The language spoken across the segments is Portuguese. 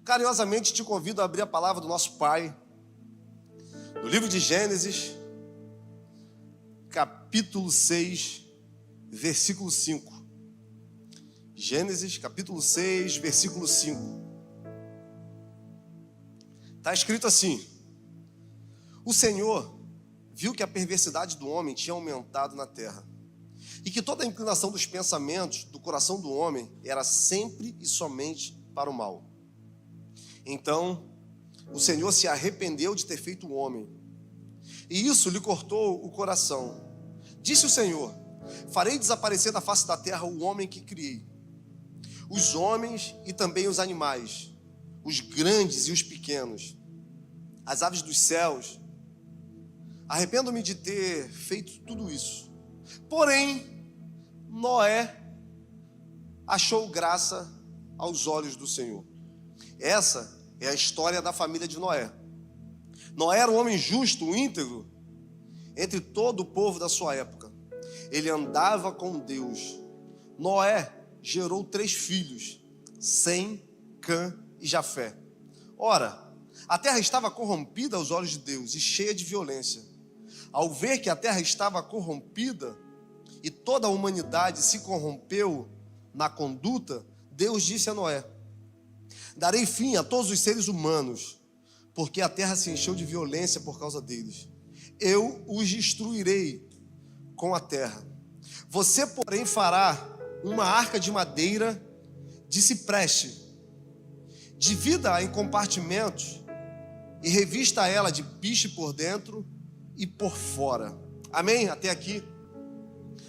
Carinhosamente te convido a abrir a palavra do nosso Pai, no livro de Gênesis, capítulo 6, versículo 5. Gênesis, capítulo 6, versículo 5. Está escrito assim: o Senhor viu que a perversidade do homem tinha aumentado na terra, e que toda a inclinação dos pensamentos do coração do homem era sempre e somente para o mal. Então, o Senhor se arrependeu de ter feito o homem, e isso lhe cortou o coração. Disse o Senhor: farei desaparecer da face da terra o homem que criei, os homens e também os animais, os grandes e os pequenos, as aves dos céus. Arrependo-me de ter feito tudo isso. Porém, Noé achou graça aos olhos do Senhor. Essa é a história da família de Noé. Noé era um homem justo, íntegro, entre todo o povo da sua época. Ele andava com Deus. Noé gerou 3 filhos, Sem, Cã e Jafé. Ora, a terra estava corrompida aos olhos de Deus e cheia de violência. Ao ver que a terra estava corrompida e toda a humanidade se corrompeu na conduta, Deus disse a Noé: darei fim a todos os seres humanos, porque a terra se encheu de violência por causa deles. Eu os destruirei com a terra. Você, porém, fará uma arca de madeira de cipreste, divida-a em compartimentos e revista ela de piche por dentro e por fora. Amém? Até aqui.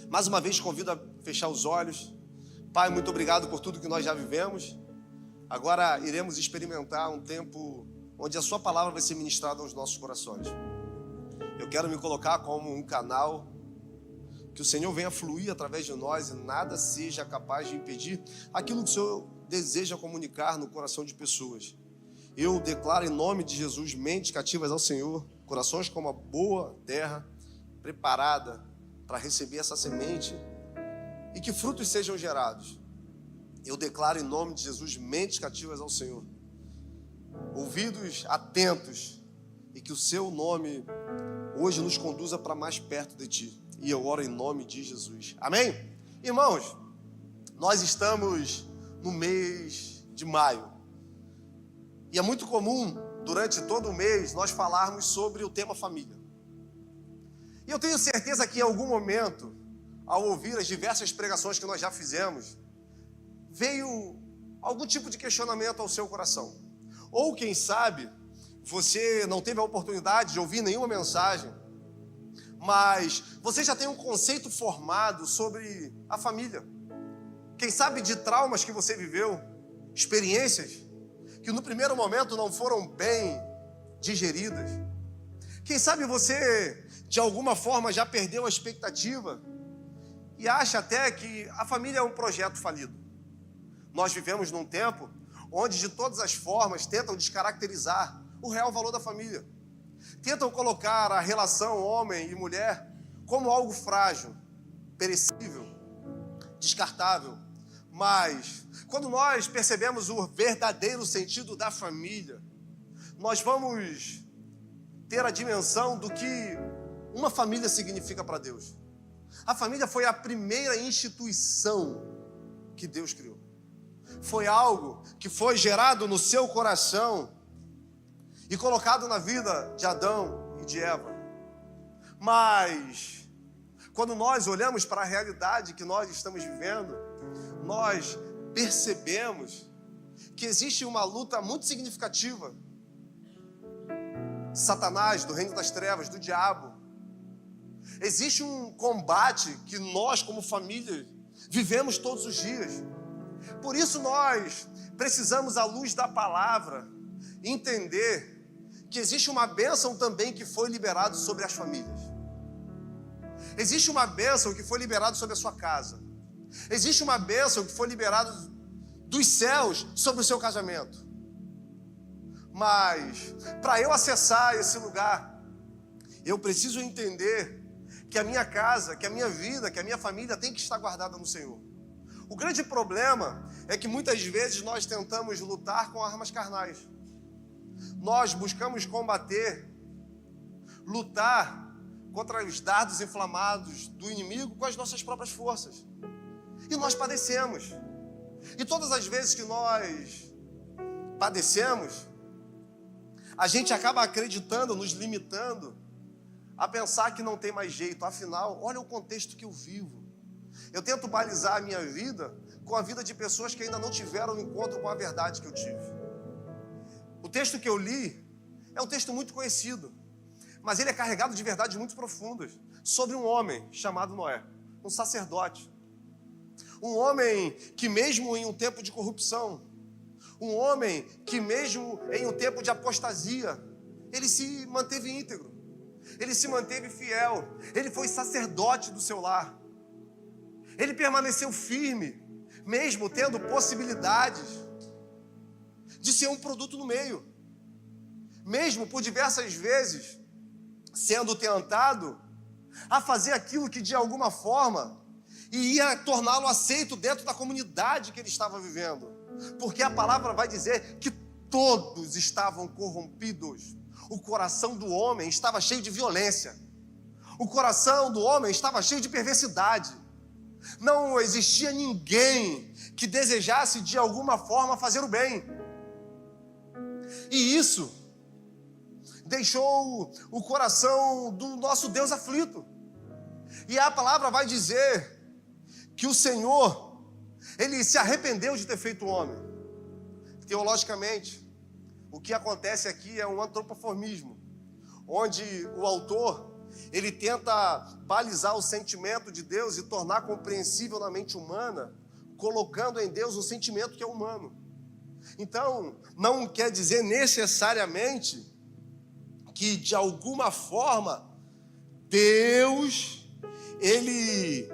Mais uma vez convido a fechar os olhos. Pai, muito obrigado por tudo que nós já vivemos. Agora iremos experimentar um tempo onde a sua palavra vai ser ministrada aos nossos corações. Eu quero me colocar como um canal, que o Senhor venha fluir através de nós e nada seja capaz de impedir aquilo que o Senhor deseja comunicar no coração de pessoas. Eu declaro em nome de Jesus mentes cativas ao Senhor, corações como a boa terra, preparada para receber essa semente e que frutos sejam gerados. Eu declaro em nome de Jesus mentes cativas ao Senhor, ouvidos atentos, e que o seu nome hoje nos conduza para mais perto de Ti. E eu oro em nome de Jesus. Amém? Irmãos, nós estamos no mês de maio. E é muito comum, durante todo o mês, nós falarmos sobre o tema família. E eu tenho certeza que em algum momento, ao ouvir as diversas pregações que nós já fizemos, veio algum tipo de questionamento ao seu coração. Ou quem sabe, você não teve a oportunidade de ouvir nenhuma mensagem, mas você já tem um conceito formado sobre a família. Quem sabe de traumas que você viveu, experiências que no primeiro momento não foram bem digeridas. Quem sabe você, de alguma forma, já perdeu a expectativa e acha até que a família é um projeto falido. Nós vivemos num tempo onde, de todas as formas, tentam descaracterizar o real valor da família. Tentam colocar a relação homem e mulher como algo frágil, perecível, descartável. Mas, quando nós percebemos o verdadeiro sentido da família, nós vamos ter a dimensão do que uma família significa para Deus. A família foi a primeira instituição que Deus criou. Foi algo que foi gerado no seu coração e colocado na vida de Adão e de Eva. Mas, quando nós olhamos para a realidade que nós estamos vivendo, nós percebemos que existe uma luta muito significativa. Satanás, do reino das trevas, do diabo. Existe um combate que nós, como família, vivemos todos os dias. Por isso nós precisamos, à luz da palavra, entender que existe uma bênção também que foi liberada sobre as famílias. Existe uma bênção que foi liberada sobre a sua casa. Existe uma bênção que foi liberada dos céus sobre o seu casamento. Mas, para eu acessar esse lugar, eu preciso entender que a minha casa, que a minha vida, que a minha família tem que estar guardada no Senhor. O grande problema é que muitas vezes nós tentamos lutar com armas carnais. Nós buscamos combater, lutar contra os dardos inflamados do inimigo com as nossas próprias forças. E nós padecemos. E todas as vezes que nós padecemos, a gente acaba acreditando, nos limitando a pensar que não tem mais jeito. Afinal, olha o contexto que eu vivo. Eu tento balizar a minha vida com a vida de pessoas que ainda não tiveram um encontro com a verdade que eu tive. O texto que eu li é um texto muito conhecido, mas ele é carregado de verdades muito profundas sobre um homem chamado Noé, um sacerdote. Um homem que mesmo em um tempo de corrupção, um homem que mesmo em um tempo de apostasia, ele se manteve íntegro, ele se manteve fiel, ele foi sacerdote do seu lar. Ele permaneceu firme, mesmo tendo possibilidades de ser um produto no meio. Mesmo por diversas vezes sendo tentado a fazer aquilo que de alguma forma ia torná-lo aceito dentro da comunidade que ele estava vivendo. Porque a palavra vai dizer que todos estavam corrompidos. O coração do homem estava cheio de violência. O coração do homem estava cheio de perversidade. Não existia ninguém que desejasse de alguma forma fazer o bem. E isso deixou o coração do nosso Deus aflito. E a palavra vai dizer que o Senhor, ele se arrependeu de ter feito o homem. Teologicamente, o que acontece aqui é um antropoformismo, onde o autor, ele tenta balizar o sentimento de Deus e tornar compreensível na mente humana, colocando em Deus um sentimento que é humano. Então, não quer dizer necessariamente que de alguma forma Deus, ele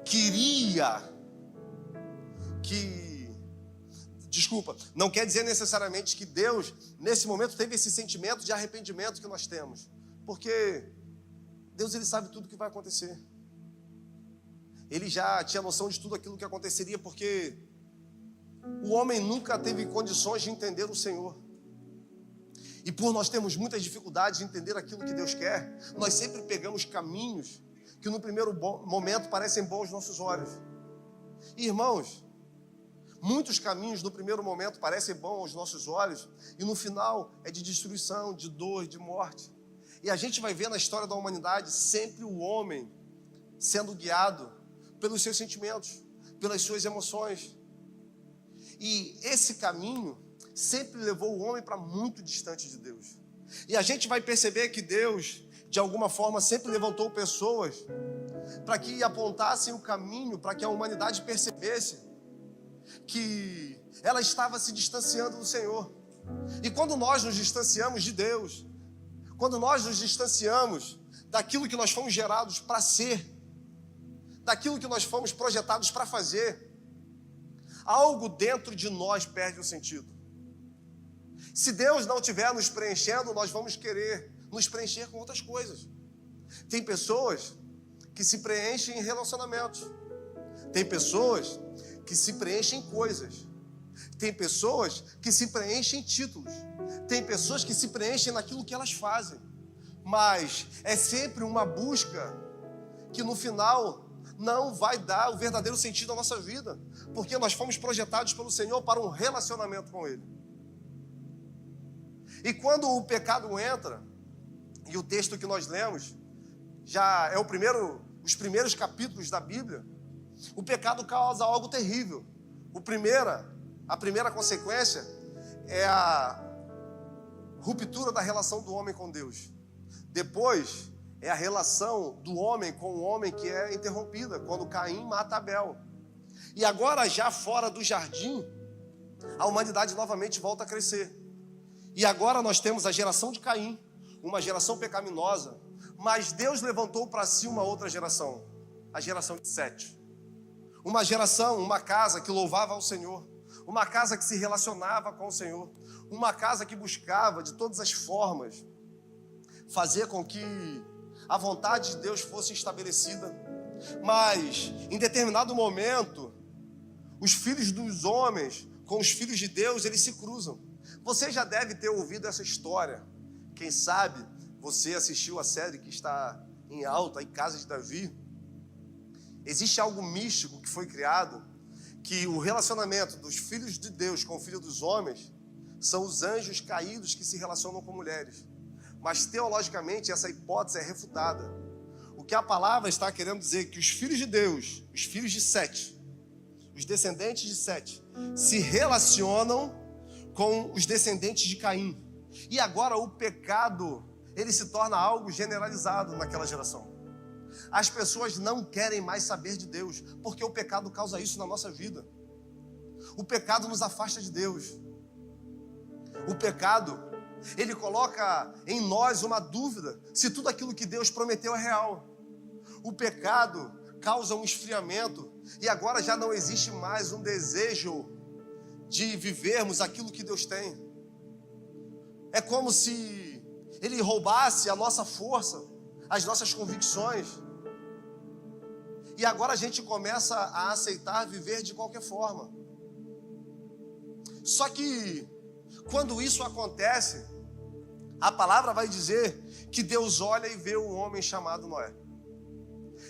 queria não quer dizer necessariamente que Deus, nesse momento, teve esse sentimento de arrependimento que nós temos. Porque Deus, ele sabe tudo o que vai acontecer. Ele já tinha noção de tudo aquilo que aconteceria, porque o homem nunca teve condições de entender o Senhor. E por nós termos muitas dificuldades de entender aquilo que Deus quer, nós sempre pegamos caminhos que no primeiro momento parecem bons aos nossos olhos. E, irmãos, muitos caminhos no primeiro momento parecem bons aos nossos olhos e no final é de destruição, de dor, de morte. E a gente vai ver na história da humanidade sempre o homem sendo guiado pelos seus sentimentos, pelas suas emoções. E esse caminho sempre levou o homem para muito distante de Deus. E a gente vai perceber que Deus, de alguma forma, sempre levantou pessoas para que apontassem o caminho, para que a humanidade percebesse que ela estava se distanciando do Senhor. E quando nós nos distanciamos de Deus, quando nós nos distanciamos daquilo que nós fomos gerados para ser, daquilo que nós fomos projetados para fazer, algo dentro de nós perde o sentido. Se Deus não estiver nos preenchendo, nós vamos querer nos preencher com outras coisas. Tem pessoas que se preenchem em relacionamentos. Tem pessoas que se preenchem em coisas. Tem pessoas que se preenchem em títulos. Tem pessoas que se preenchem naquilo que elas fazem. Mas é sempre uma busca que no final não vai dar o verdadeiro sentido à nossa vida. Porque nós fomos projetados pelo Senhor para um relacionamento com Ele. E quando o pecado entra, e o texto que nós lemos já é os primeiros capítulos da Bíblia, o pecado causa algo terrível. A primeira consequência é a ruptura da relação do homem com Deus. Depois é a relação do homem com o homem que é interrompida, quando Caim mata Abel. E agora, já fora do jardim, a humanidade novamente volta a crescer. E agora nós temos a geração de Caim, uma geração pecaminosa, mas Deus levantou para si uma outra geração, a geração de Sete. Uma geração, uma casa que louvava ao Senhor, uma casa que se relacionava com o Senhor, uma casa que buscava de todas as formas fazer com que a vontade de Deus fosse estabelecida. Mas em determinado momento, os filhos dos homens com os filhos de Deus, eles se cruzam. Você já deve ter ouvido essa história. Quem sabe você assistiu a série que está em alta, em Casa de Davi. Existe algo místico que foi criado, que o relacionamento dos filhos de Deus com o filho dos homens são os anjos caídos que se relacionam com mulheres. Mas teologicamente essa hipótese é refutada. O que a palavra está querendo dizer é que os filhos de Deus, os filhos de Sete, os descendentes de Sete, se relacionam com os descendentes de Caim. E agora o pecado, ele se torna algo generalizado naquela geração. As pessoas não querem mais saber de Deus, porque o pecado causa isso na nossa vida. O pecado nos afasta de Deus. O pecado, ele coloca em nós uma dúvida se tudo aquilo que Deus prometeu é real. O pecado causa um esfriamento e agora já não existe mais um desejo de vivermos aquilo que Deus tem. É como se ele roubasse a nossa força, as nossas convicções. E agora a gente começa a aceitar viver de qualquer forma. Só que quando isso acontece, a palavra vai dizer que Deus olha e vê um homem chamado Noé.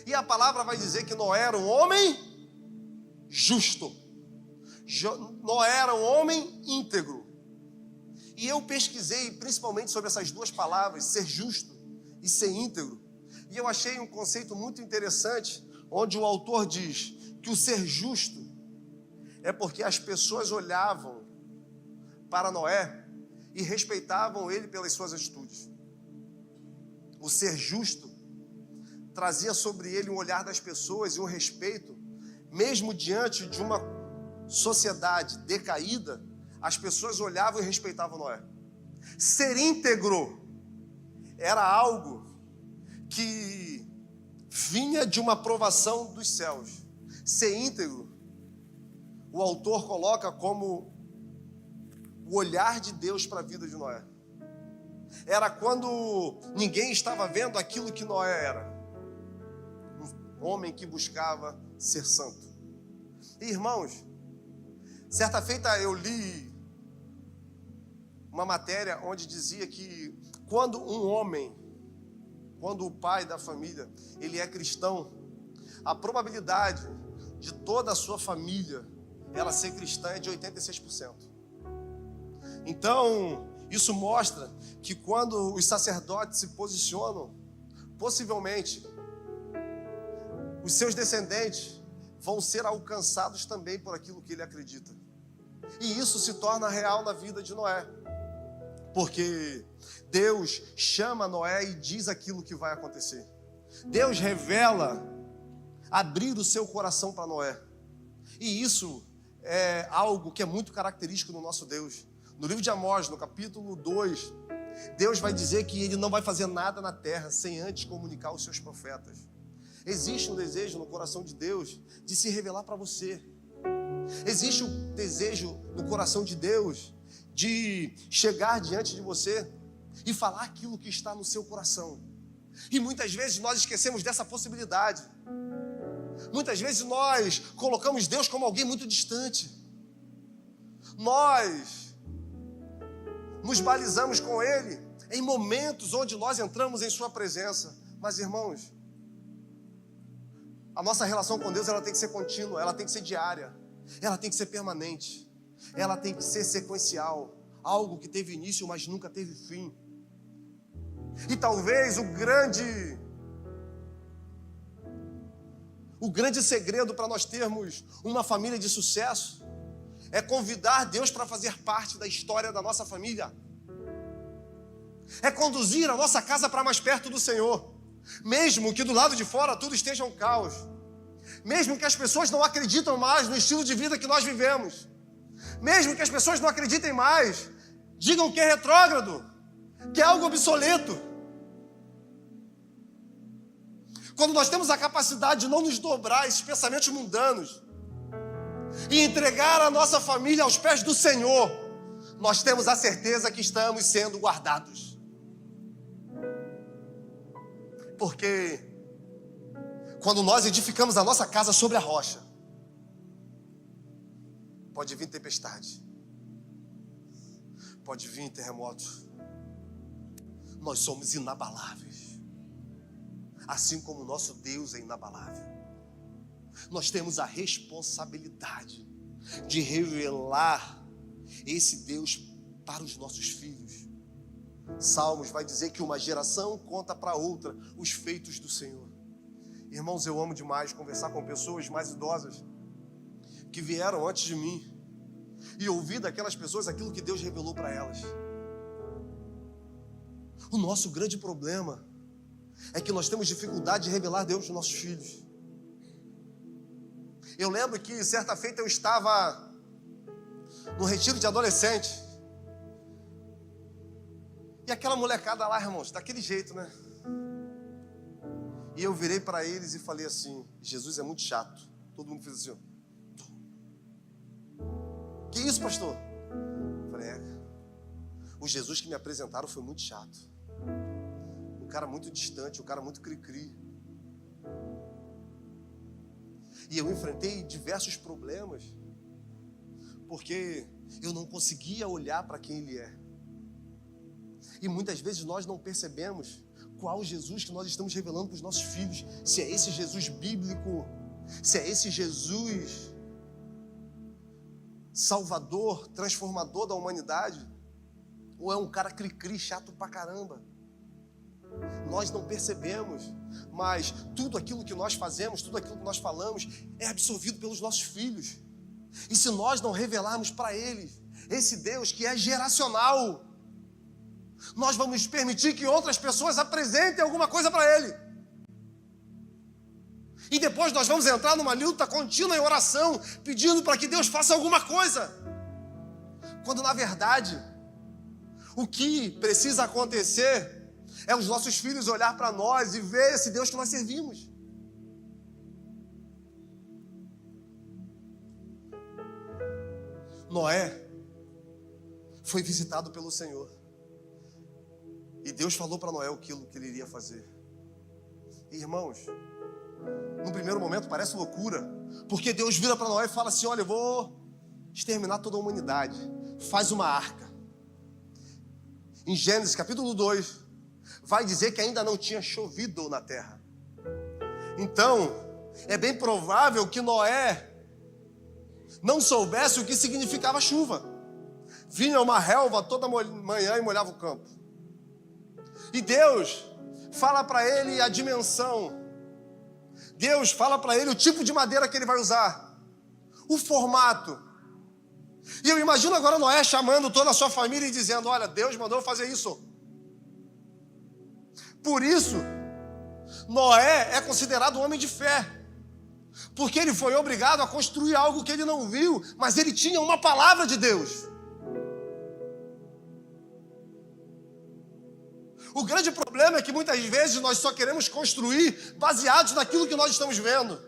E a palavra vai dizer que Noé era um homem justo. Noé era um homem íntegro. E eu pesquisei principalmente sobre essas duas palavras, ser justo e ser íntegro. E eu achei um conceito muito interessante, onde o autor diz que o ser justo é porque as pessoas olhavam para Noé e respeitavam ele pelas suas atitudes. O ser justo trazia sobre ele um olhar das pessoas e um respeito, mesmo diante de uma sociedade decaída, as pessoas olhavam e respeitavam Noé. Ser íntegro era algo que vinha de uma aprovação dos céus. Ser íntegro, o autor coloca como o olhar de Deus para a vida de Noé. Era quando ninguém estava vendo aquilo que Noé era. Um homem que buscava ser santo. E, irmãos, certa feita eu li uma matéria onde dizia que quando um homem, quando o pai da família, ele é cristão, a probabilidade de toda a sua família ela ser cristã é de 86%. Então, isso mostra que quando os sacerdotes se posicionam, possivelmente, os seus descendentes vão ser alcançados também por aquilo que ele acredita. E isso se torna real na vida de Noé. Porque Deus chama Noé e diz aquilo que vai acontecer. Deus revela abrir o seu coração para Noé. E isso é algo que é muito característico no nosso Deus. No livro de Amós, no capítulo 2, Deus vai dizer que Ele não vai fazer nada na terra sem antes comunicar aos seus profetas. Existe um desejo no coração de Deus de se revelar para você. Existe um desejo no coração de Deus de chegar diante de você e falar aquilo que está no seu coração. E muitas vezes nós esquecemos dessa possibilidade. Muitas vezes nós colocamos Deus como alguém muito distante. Nós nos balizamos com Ele em momentos onde nós entramos em Sua presença. Mas, irmãos, a nossa relação com Deus ela tem que ser contínua, ela tem que ser diária, ela tem que ser permanente, ela tem que ser sequencial, algo que teve início, mas nunca teve fim. E talvez o grande segredo para nós termos uma família de sucesso é convidar Deus para fazer parte da história da nossa família. É conduzir a nossa casa para mais perto do Senhor. Mesmo que do lado de fora tudo esteja um caos. Mesmo que as pessoas não acreditem mais no estilo de vida que nós vivemos. Mesmo que as pessoas não acreditem mais, digam que é retrógrado, que é algo obsoleto. Quando nós temos a capacidade de não nos dobrar a esses pensamentos mundanos e entregar a nossa família aos pés do Senhor, nós temos a certeza que estamos sendo guardados. Porque quando nós edificamos a nossa casa sobre a rocha, Pode vir tempestade. Pode vir terremoto. Nós somos inabaláveis. Assim como o nosso Deus é inabalável. Nós temos a responsabilidade de revelar esse Deus para os nossos filhos. Salmos vai dizer que uma geração conta para outra os feitos do Senhor. Irmãos, eu amo demais conversar com pessoas mais idosas que vieram antes de mim e ouvir daquelas pessoas aquilo que Deus revelou para elas. O nosso grande problema é que nós temos dificuldade de revelar Deus aos nossos filhos. Eu lembro que certa feita eu estava no retiro de adolescente. E aquela molecada lá, irmãos, daquele jeito, né? E eu virei para eles e falei assim: Jesus é muito chato. Todo mundo fez assim, ó. Que isso, pastor? Eu falei, o Jesus que me apresentaram foi muito chato. Um cara muito distante, um cara muito cri-cri. E eu enfrentei diversos problemas, porque eu não conseguia olhar para quem Ele é. E muitas vezes nós não percebemos qual Jesus que nós estamos revelando para os nossos filhos. Se é esse Jesus bíblico, se é esse Jesus salvador, transformador da humanidade, ou é um cara cri-cri, chato pra caramba. Nós não percebemos, mas tudo aquilo que nós fazemos, tudo aquilo que nós falamos é absorvido pelos nossos filhos. E se nós não revelarmos para eles esse Deus que é geracional, nós vamos permitir que outras pessoas apresentem alguma coisa para Ele. E depois nós vamos entrar numa luta contínua em oração, pedindo para que Deus faça alguma coisa. Quando na verdade, o que precisa acontecer é os nossos filhos olhar para nós e ver esse Deus que nós servimos. Noé foi visitado pelo Senhor. E Deus falou para Noé aquilo que ele iria fazer. E, irmãos, no primeiro momento parece loucura, porque Deus vira para Noé e fala assim: olha, eu vou exterminar toda a humanidade. Faz uma arca. Em Gênesis capítulo 2, vai dizer que ainda não tinha chovido na terra. Então, é bem provável que Noé não soubesse o que significava chuva. Vinha uma relva toda manhã e molhava o campo. E Deus fala para ele a dimensão. Deus fala para ele o tipo de madeira que ele vai usar. O formato. E eu imagino agora Noé chamando toda a sua família e dizendo: olha, Deus mandou fazer isso. Por isso, Noé é considerado um homem de fé. Porque ele foi obrigado a construir algo que ele não viu, mas ele tinha uma palavra de Deus. O grande problema é que muitas vezes nós só queremos construir baseados naquilo que nós estamos vendo.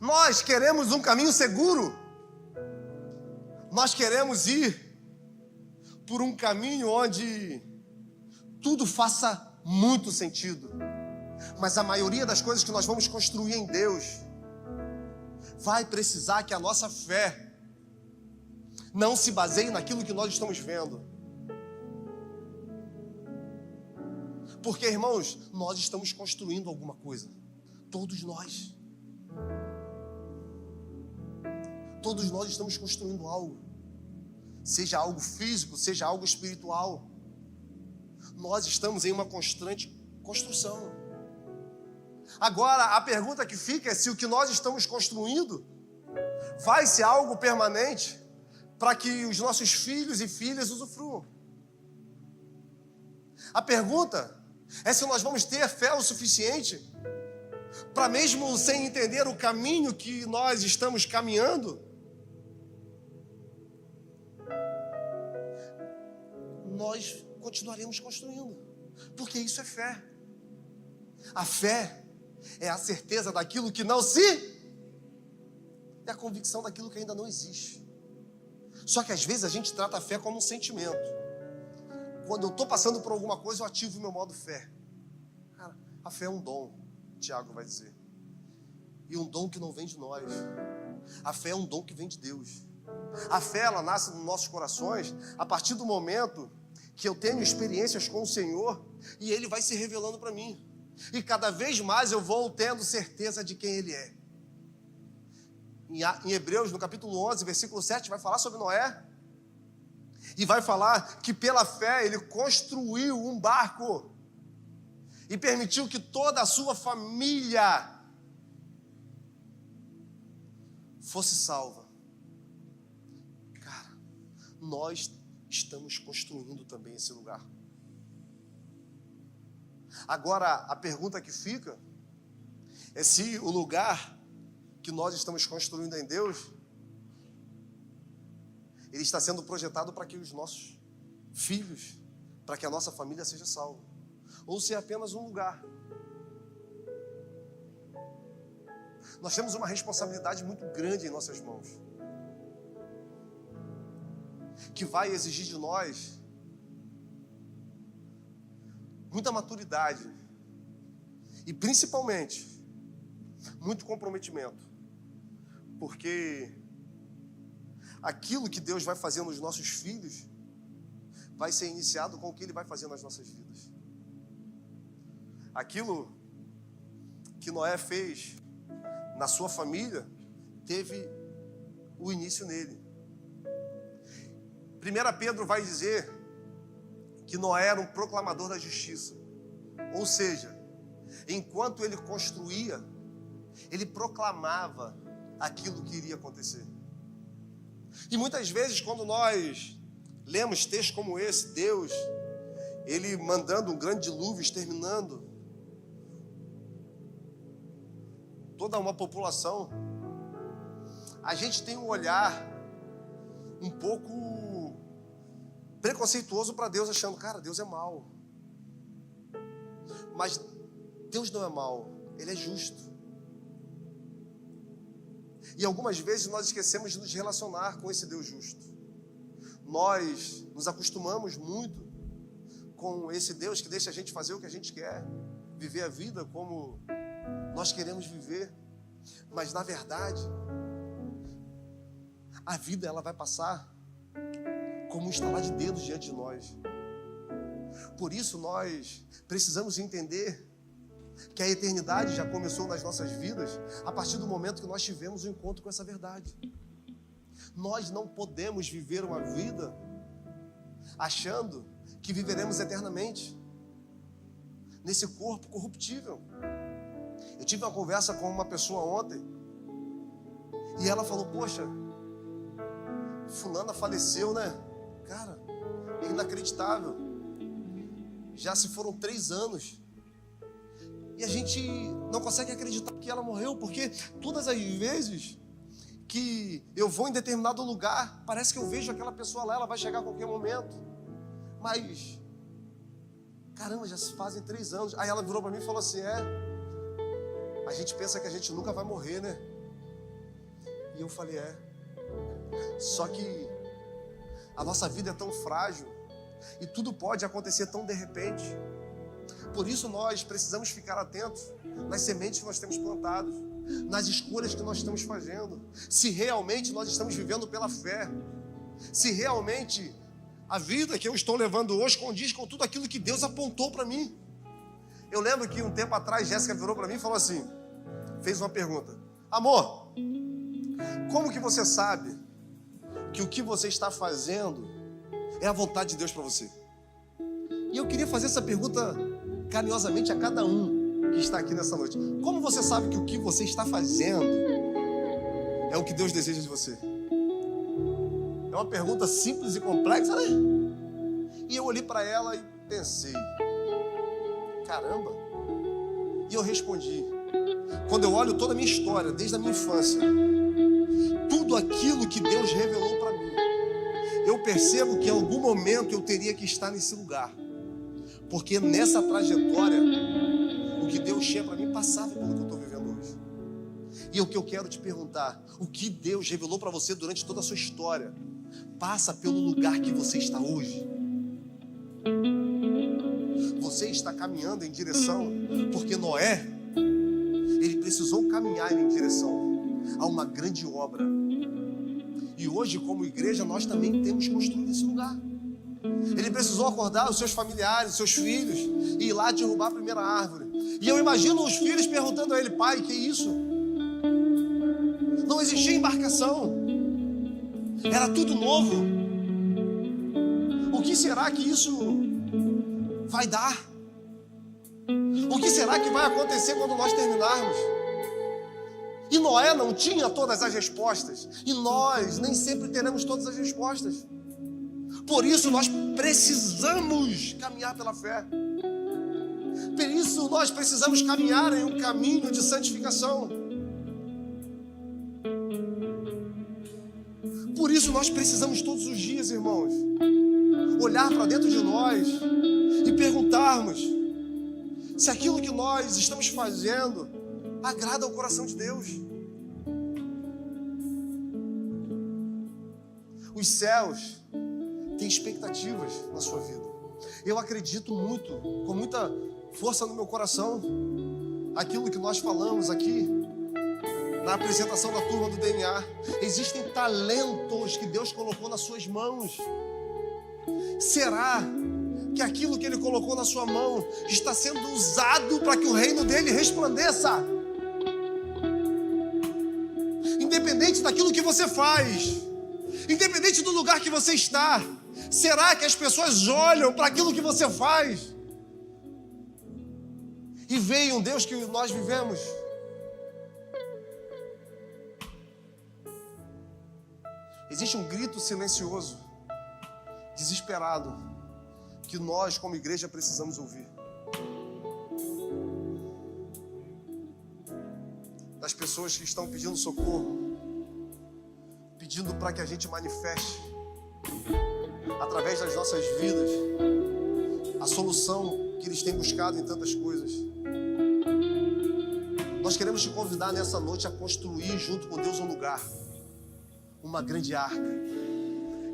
Nós queremos um caminho seguro. Nós queremos ir por um caminho onde tudo faça muito sentido. Mas a maioria das coisas que nós vamos construir em Deus vai precisar que a nossa fé não se baseie naquilo que nós estamos vendo. Porque, irmãos, nós estamos construindo alguma coisa. Todos nós. Todos nós estamos construindo algo. Seja algo físico, seja algo espiritual. Nós estamos em uma constante construção. Agora, a pergunta que fica é se o que nós estamos construindo vai ser algo permanente para que os nossos filhos e filhas usufruam. A pergunta é se nós vamos ter fé o suficiente para, mesmo sem entender o caminho que nós estamos caminhando, nós continuaremos construindo. Porque isso é fé. A fé é a certeza daquilo que não se... é a convicção daquilo que ainda não existe. Só que às vezes a gente trata a fé como um sentimento. Quando eu estou passando por alguma coisa, eu ativo o meu modo fé. Cara, a fé é um dom, Tiago vai dizer. e um dom que não vem de nós. A fé é um dom que vem de Deus. A fé, ela nasce nos nossos corações a partir do momento que eu tenho experiências com o Senhor e Ele vai se revelando para mim. E cada vez mais eu vou tendo certeza de quem Ele é. Em Hebreus, no capítulo 11, versículo 7, vai falar sobre Noé. E vai falar que pela fé ele construiu um barco e permitiu que toda a sua família fosse salva. Cara, nós estamos construindo também esse lugar. Agora, a pergunta que fica é se o lugar que nós estamos construindo em Deus, ele está sendo projetado para que os nossos filhos, para que a nossa família seja salva. Ou se é apenas um lugar. Nós temos uma responsabilidade muito grande em nossas mãos, que vai exigir de nós muita maturidade e principalmente muito comprometimento, porque aquilo que Deus vai fazer nos nossos filhos vai ser iniciado com o que Ele vai fazer nas nossas vidas. Aquilo que Noé fez na sua família teve o início nele. 1 Pedro vai dizer que Noé era um proclamador da justiça. Ou seja, enquanto ele construía, ele proclamava aquilo que iria acontecer. E muitas vezes, quando nós lemos textos como esse, Deus, Ele mandando um grande dilúvio, exterminando toda uma população, a gente tem um olhar um pouco preconceituoso para Deus, achando, cara, Deus é mau. Mas Deus não é mau, Ele é justo. E algumas vezes nós esquecemos de nos relacionar com esse Deus justo. Nós nos acostumamos muito com esse Deus que deixa a gente fazer o que a gente quer, viver a vida como nós queremos viver. Mas na verdade, a vida ela vai passar como um estalar de dedos diante de nós. Por isso nós precisamos entender que a eternidade já começou nas nossas vidas a partir do momento que nós tivemos um encontro com essa verdade. Nós não podemos viver uma vida achando que viveremos eternamente nesse corpo corruptível. Eu tive uma conversa com uma pessoa ontem e ela falou, poxa, fulana faleceu, né? Cara, é inacreditável. Já se foram 3 anos. E a gente não consegue acreditar que ela morreu, porque todas as vezes que eu vou em determinado lugar, parece que eu vejo aquela pessoa lá, ela vai chegar a qualquer momento. Mas, caramba, já se fazem 3 anos. Aí ela virou para mim e falou assim, a gente pensa que a gente nunca vai morrer, né? E eu falei, só que a nossa vida é tão frágil e tudo pode acontecer tão de repente. Por isso nós precisamos ficar atentos nas sementes que nós temos plantado, nas escolhas que nós estamos fazendo, se realmente nós estamos vivendo pela fé, se realmente a vida que eu estou levando hoje condiz com tudo aquilo que Deus apontou para mim. Eu lembro que um tempo atrás Jéssica virou para mim e falou assim, fez uma pergunta, amor, como que você sabe que o que você está fazendo é a vontade de Deus para você? E eu queria fazer essa pergunta carinhosamente a cada um que está aqui nessa noite. Como você sabe que o que você está fazendo é o que Deus deseja de você? É uma pergunta simples e complexa, né? E eu olhei para ela e pensei, caramba. E eu respondi, quando eu olho toda a minha história, desde a minha infância, tudo aquilo que Deus revelou para mim, eu percebo que em algum momento eu teria que estar nesse lugar. Porque nessa trajetória, o que Deus tinha para mim passava pelo que eu estou vivendo hoje. E o que eu quero te perguntar, o que Deus revelou para você durante toda a sua história, passa pelo lugar que você está hoje. Você está caminhando em direção, porque Noé, ele precisou caminhar em direção a uma grande obra. E hoje, como igreja, nós também temos construído esse lugar. Ele precisou acordar os seus familiares, os seus filhos, e ir lá derrubar a primeira árvore. E eu imagino os filhos perguntando a ele: pai, que isso? Não existia embarcação. Era tudo novo. O que será que isso vai dar? O que será que vai acontecer quando nós terminarmos? E Noé não tinha todas as respostas. E nós nem sempre teremos todas as respostas. Por isso nós precisamos caminhar pela fé. Por isso nós precisamos caminhar em um caminho de santificação. Por isso nós precisamos todos os dias, irmãos, olhar para dentro de nós e perguntarmos se aquilo que nós estamos fazendo agrada ao coração de Deus. Os céus têm expectativas na sua vida. Eu acredito muito, com muita força no meu coração, aquilo que nós falamos aqui na apresentação da turma do DNA. Existem talentos que Deus colocou nas suas mãos. Será que aquilo que Ele colocou na sua mão está sendo usado para que o reino dele resplandeça? Independente daquilo que você faz, independente do lugar que você está, será que as pessoas olham para aquilo que você faz e veem um Deus que nós vivemos? Existe um grito silencioso, desesperado, que nós, como igreja, precisamos ouvir. Das pessoas que estão pedindo socorro, pedindo para que a gente manifeste, através das nossas vidas, a solução que eles têm buscado em tantas coisas. Nós queremos te convidar nessa noite a construir junto com Deus um lugar, uma grande arca.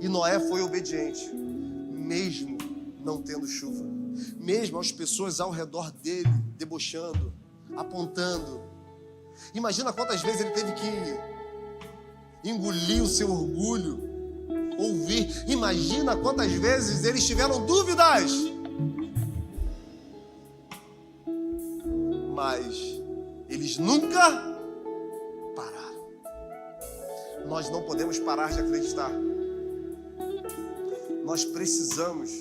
E Noé foi obediente, mesmo não tendo chuva, mesmo as pessoas ao redor dele debochando, apontando. Imagina quantas vezes ele teve que engolir o seu orgulho, ouvir. Imagina quantas vezes eles tiveram dúvidas, mas eles nunca pararam. Nós não podemos parar de acreditar. Nós precisamos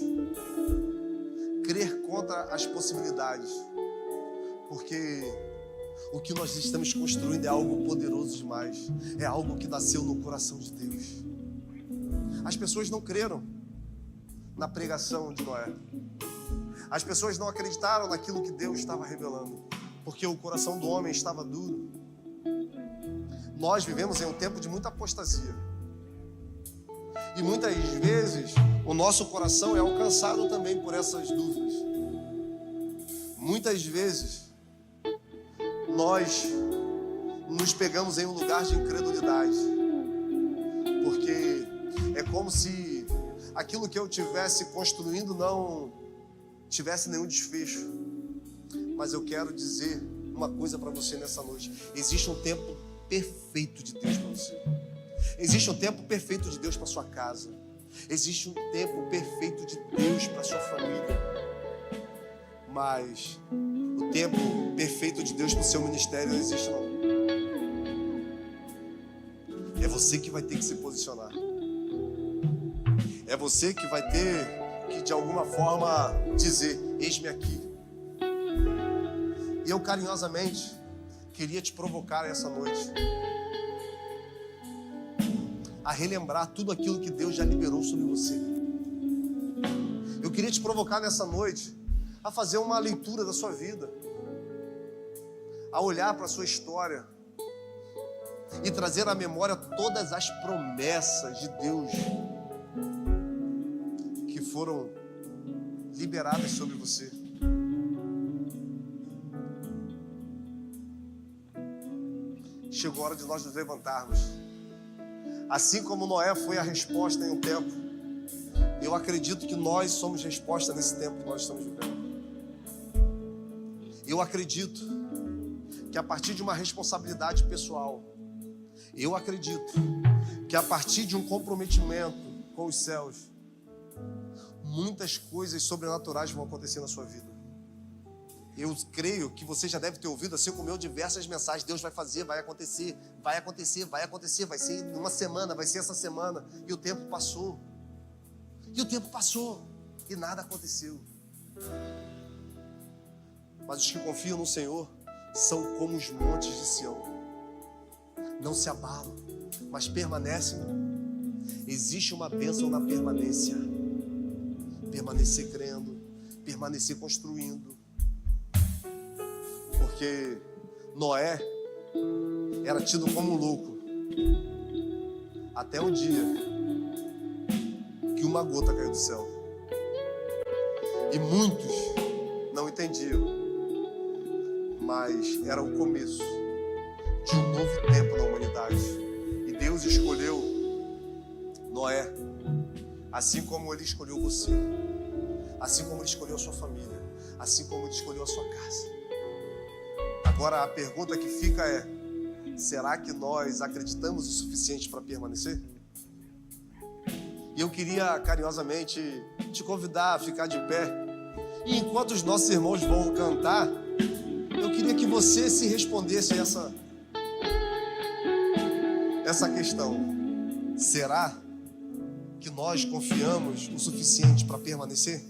crer contra as possibilidades, porque o que nós estamos construindo é algo poderoso demais, é algo que nasceu no coração de Deus. As pessoas não creram na pregação de Noé, as pessoas não acreditaram naquilo que Deus estava revelando, porque o coração do homem estava duro. Nós vivemos em um tempo de muita apostasia, e muitas vezes o nosso coração é alcançado também por essas dúvidas. Muitas vezes nós nos pegamos em um lugar de incredulidade, porque é como se aquilo que eu estivesse construindo não tivesse nenhum desfecho. Mas eu quero dizer uma coisa para você nessa noite: existe um tempo perfeito de Deus para você. Existe um tempo perfeito de Deus para sua casa. Existe um tempo perfeito de Deus para sua família. Mas o tempo perfeito de Deus para o seu ministério não existe, não. É você que vai ter que se posicionar. É você que vai ter que, de alguma forma, dizer: eis-me aqui. E eu carinhosamente queria te provocar essa noite a relembrar tudo aquilo que Deus já liberou sobre você. Eu queria te provocar nessa noite a fazer uma leitura da sua vida, a olhar para a sua história e trazer à memória todas as promessas de Deus que foram liberadas sobre você. Chegou a hora de nós nos levantarmos. Assim como Noé foi a resposta em um tempo, eu acredito que nós somos resposta nesse tempo que nós estamos vivendo. Eu acredito que a partir de uma responsabilidade pessoal, eu acredito que a partir de um comprometimento com os céus, muitas coisas sobrenaturais vão acontecer na sua vida. Eu creio que você já deve ter ouvido, assim como eu, diversas mensagens. Deus vai fazer, vai acontecer, vai acontecer, vai acontecer, vai ser uma semana, vai ser essa semana. E o tempo passou. E nada aconteceu. Mas os que confiam no Senhor são como os montes de Sião. Não se abalam, mas permanecem. Existe uma bênção na permanência. Permanecer crendo, permanecer construindo. Porque Noé era tido como louco até o dia que uma gota caiu do céu. E muitos não entendiam, mas era o começo de um novo tempo na humanidade. E Deus escolheu Noé, assim como Ele escolheu você, assim como Ele escolheu a sua família, assim como Ele escolheu a sua casa. Agora a pergunta que fica é: será que nós acreditamos o suficiente para permanecer? E eu queria carinhosamente te convidar a ficar de pé. E enquanto os nossos irmãos vão cantar, eu queria que você se respondesse essa questão. Será que nós confiamos o suficiente para permanecer?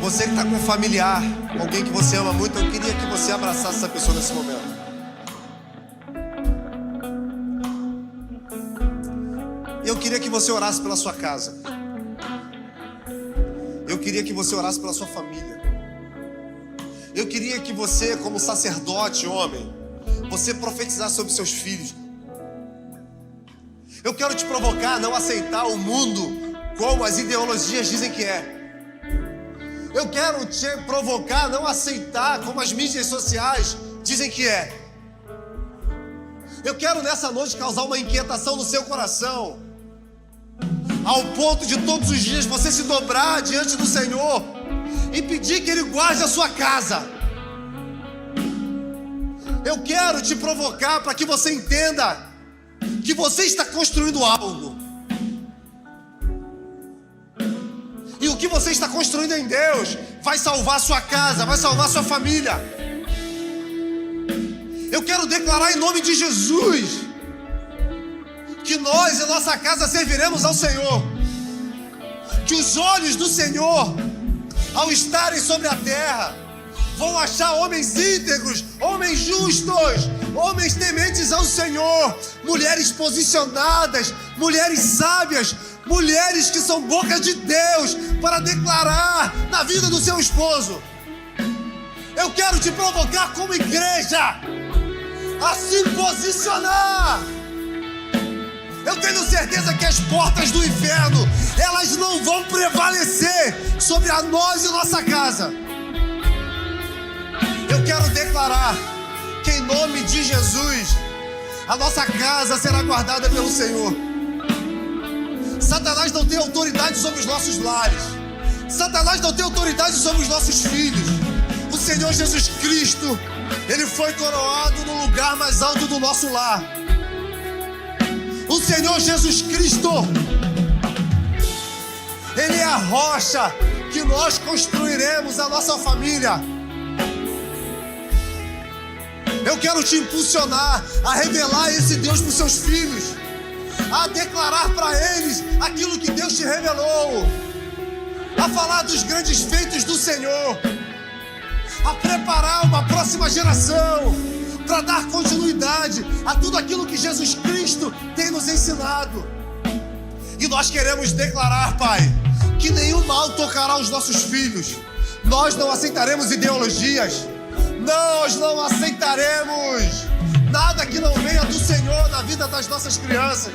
Você que está com um familiar, alguém que você ama muito, eu queria que você abraçasse essa pessoa nesse momento. Eu queria que você orasse pela sua casa. Eu queria que você orasse pela sua família. Eu queria que você, como sacerdote, homem, você profetizasse sobre seus filhos. Eu quero te provocar a não aceitar o mundo como as ideologias dizem que é. Eu quero te provocar a não aceitar como as mídias sociais dizem que é. Eu quero nessa noite causar uma inquietação no seu coração, ao ponto de todos os dias você se dobrar diante do Senhor e pedir que Ele guarde a sua casa. Eu quero te provocar para que você entenda que você está construindo algo. E o que você está construindo em Deus vai salvar a sua casa, vai salvar a sua família. Eu quero declarar em nome de Jesus que nós e nossa casa serviremos ao Senhor. Que os olhos do Senhor, ao estarem sobre a terra, vão achar homens íntegros, homens justos, homens tementes ao Senhor, mulheres posicionadas, mulheres sábias, mulheres que são boca de Deus para declarar na vida do seu esposo. Eu quero te provocar como igreja a se posicionar. Eu tenho certeza que as portas do inferno, elas não vão prevalecer sobre a nós e nossa casa. Eu quero declarar que em nome de Jesus, a nossa casa será guardada pelo Senhor. Satanás não tem autoridade sobre os nossos lares. Satanás não tem autoridade sobre os nossos filhos. O Senhor Jesus Cristo, Ele foi coroado no lugar mais alto do nosso lar. O Senhor Jesus Cristo, Ele é a rocha que nós construiremos a nossa família. Eu quero te impulsionar a revelar esse Deus para os seus filhos, a declarar para eles aquilo que Deus te revelou, a falar dos grandes feitos do Senhor, a preparar uma próxima geração para dar continuidade a tudo aquilo que Jesus Cristo tem nos ensinado. E nós queremos declarar, Pai, que nenhum mal tocará os nossos filhos. Nós não aceitaremos ideologias, nós não aceitaremos nada que não venha do Senhor na vida das nossas crianças.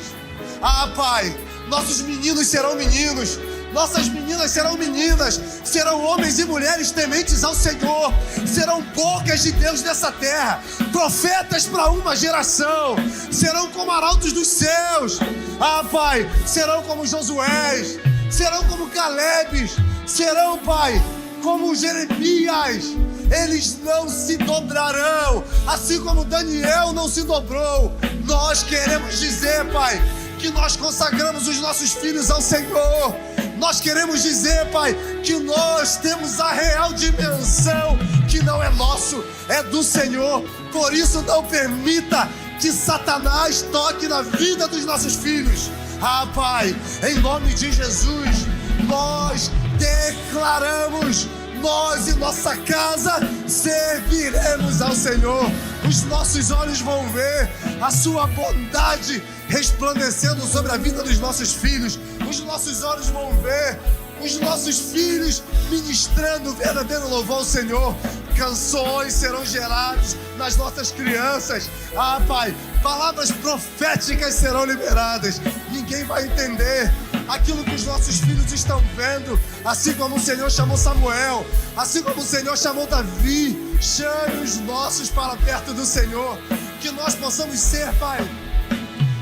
Ah, Pai, nossos meninos serão meninos, nossas meninas serão meninas, serão homens e mulheres tementes ao Senhor, serão bocas de Deus nessa terra, profetas para uma geração, serão como arautos dos céus. Ah, Pai, serão como Josués, serão como Calebes, serão, Pai, como Jeremias, eles não se dobrarão, assim como Daniel não se dobrou. Nós queremos dizer, Pai, que nós consagramos os nossos filhos ao Senhor. Nós queremos dizer, Pai, que nós temos a real dimensão, que não é nosso, é do Senhor. Por isso não permita que Satanás toque na vida dos nossos filhos. Ah, Pai, em nome de Jesus, nós declaramos: nós e nossa casa serviremos ao Senhor. Os nossos olhos vão ver a sua bondade resplandecendo sobre a vida dos nossos filhos. Os nossos olhos vão ver os nossos filhos ministrando verdadeiro louvor ao Senhor. Canções serão geradas nas nossas crianças. Ah, Pai, palavras proféticas serão liberadas. Ninguém vai entender aquilo que os nossos filhos estão vendo, assim como o Senhor chamou Samuel, assim como o Senhor chamou Davi. Chame os nossos para perto do Senhor, que nós possamos ser, Pai,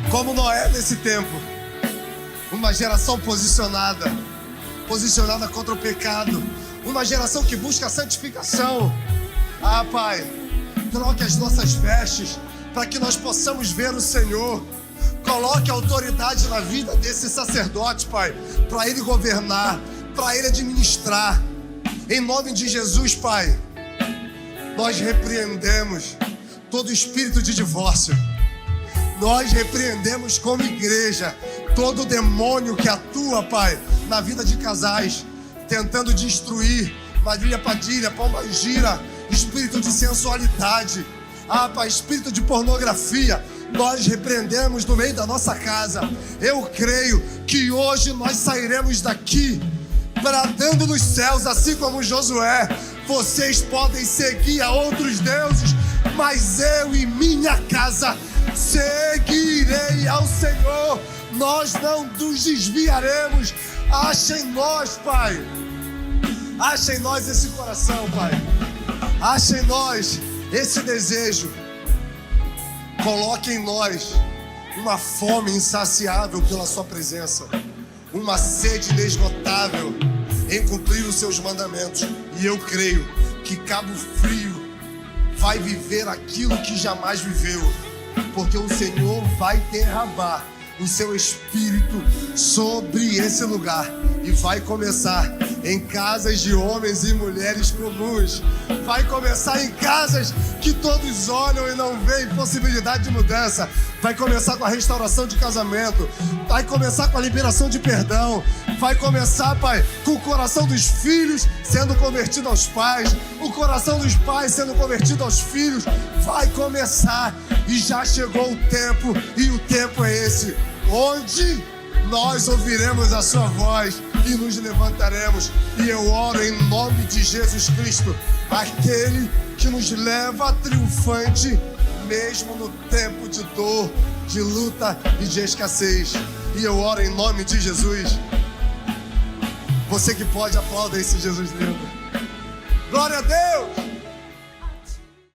como Noé nesse tempo, uma geração posicionada contra o pecado, uma geração que busca a santificação. Ah, Pai, troque as nossas vestes para que nós possamos ver o Senhor. Coloque autoridade na vida desse sacerdote, Pai, para ele governar, para ele administrar. Em nome de Jesus, Pai, nós repreendemos todo espírito de divórcio. Nós repreendemos como igreja todo demônio que atua, Pai, na vida de casais, tentando destruir. Marília Padilha, Palma Gira, espírito de sensualidade. Ah, Pai, espírito de pornografia, nós repreendemos no meio da nossa casa. Eu creio que hoje nós sairemos daqui bradando nos céus, assim como Josué: vocês podem seguir a outros deuses, mas eu e minha casa seguirei ao Senhor. Nós não nos desviaremos. Acha em nós, Pai, acha em nós esse coração, Pai, acha em nós esse desejo. Coloque em nós uma fome insaciável pela sua presença, uma sede inesgotável em cumprir os seus mandamentos. E eu creio que Cabo Frio vai viver aquilo que jamais viveu, porque o Senhor vai derramar o seu Espírito sobre esse lugar, e vai começar em casas de homens e mulheres comuns. Vai começar em casas que todos olham e não veem possibilidade de mudança. Vai começar com a restauração de casamento. Vai começar com a liberação de perdão. Vai começar, Pai, com o coração dos filhos sendo convertido aos pais, o coração dos pais sendo convertido aos filhos. Vai começar, e já chegou o tempo, e o tempo é esse, onde nós ouviremos a sua voz e nos levantaremos. E eu oro em nome de Jesus Cristo, aquele que nos leva triunfante mesmo no tempo de dor, de luta e de escassez. E eu oro em nome de Jesus. Você que pode, aplauda esse Jesus lindo. Glória a Deus!